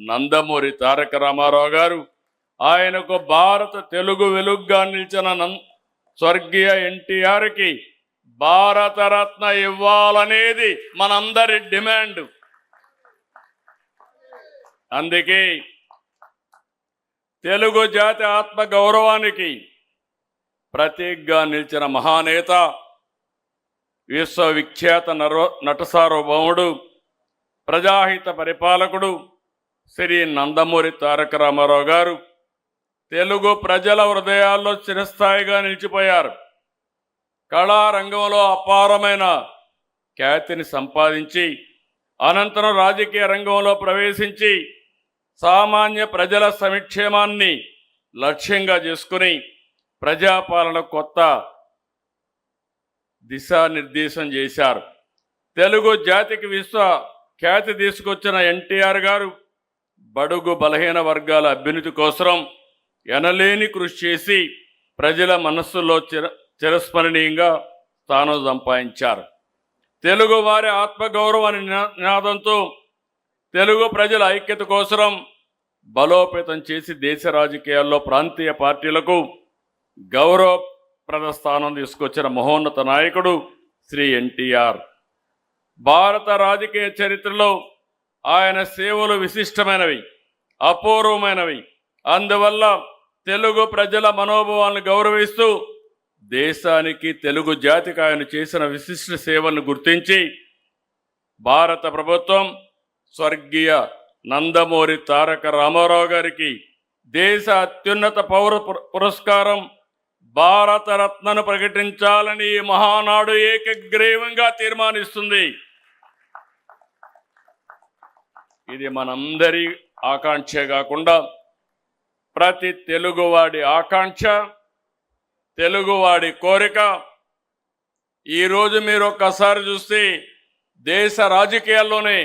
నందమూరి తారక రామారావు గారు. ఆయనకు భారత తెలుగు వెలుగుగా నిలిచిన స్వర్గీయ ఎన్టీఆర్కి భారతరత్న ఇవ్వాలనేది మనందరి డిమాండ్. అందుకే తెలుగు జాతి ఆత్మ గౌరవానికి ప్రతీకగా నిలిచిన మహానేత, విశ్వవిఖ్యాత నట సార్వభౌముడు, ప్రజాహిత పరిపాలకుడు శ్రీ నందమూరి తారక రామారావు గారు తెలుగు ప్రజల హృదయాల్లో చిరస్థాయిగా నిలిచిపోయారు. కళారంగంలో అపారమైన ఖ్యాతిని సంపాదించి అనంతరం రాజకీయ రంగంలో ప్రవేశించి సామాన్య ప్రజల సంక్షేమాన్ని లక్ష్యంగా చేసుకుని ప్రజాపాలన కొత్త దిశానిర్దేశం చేశారు. తెలుగు జాతికి విశ్వ ఖ్యాతి తీసుకొచ్చిన ఎన్టీఆర్ గారు బడుగు బలహీన వర్గాల అభ్యున్నతి కోసం ఎనలేని కృషి చేసి ప్రజల మనస్సులో చిరస్మరణీయంగా స్థానం సంపాదించారు. తెలుగు వారి ఆత్మగౌరవ నినాదంతో తెలుగు ప్రజల ఐక్యత కోసం బలోపేతం చేసి దేశ రాజకీయాల్లో ప్రాంతీయ పార్టీలకు గౌరవప్రద స్థానం తీసుకొచ్చిన మహోన్నత నాయకుడు శ్రీ ఎన్టీఆర్. భారత రాజకీయ చరిత్రలో ఆయన సేవలు విశిష్టమైనవి, అపూర్వమైనవి. అందువల్ల తెలుగు ప్రజల మనోభావాలను గౌరవిస్తూ దేశానికి, తెలుగు జాతికి ఆయన చేసిన విశిష్ట సేవలను గుర్తించి భారత ప్రభుత్వం స్వర్గీయ నందమూరి తారక రామారావు గారికి దేశ అత్యున్నత పౌర పురస్కారం భారతరత్నను ప్రకటించాలని ఈ మహానాడు ఏకగ్రీవంగా తీర్మానిస్తుంది. ఇది మనందరి ఆకాంక్ష కాకుండా ప్రతి తెలుగువాడి ఆకాంక్ష, తెలుగువాడి కోరిక. ఈరోజు మీరు ఒక్కసారి చూస్తే దేశ రాజకీయాల్లోనే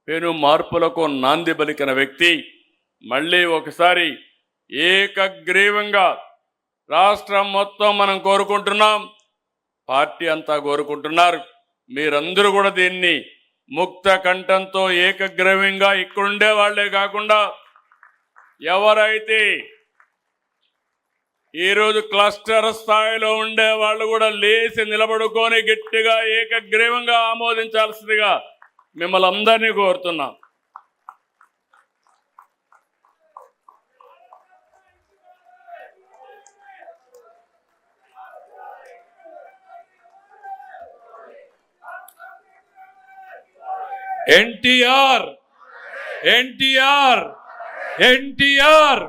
పెను మార్పులకు నాంది పలికిన వ్యక్తి మళ్ళీ ఒకసారి ఏకగ్రీవంగా రాష్ట్రం మొత్తం మనం కోరుకుంటున్నాం, పార్టీ అంతా కోరుకుంటున్నారు. మీరందరూ కూడా దీన్ని ముక్త కంఠంతో ఏకగ్రీవంగా ఇక్కడుండే వాళ్లే కాకుండా ఎవరైతే ఈరోజు క్లస్టర్ స్థాయిలో ఉండే వాళ్ళు కూడా లేచి నిలబడుకొని గట్టిగా ఏకగ్రీవంగా ఆమోదించాల్సిందిగా మిమ్మల్ని అందరినీ కోరుతున్నాం. ఎన్టీఆర్ ఎన్టీఆర్ ఎన్టీఆర్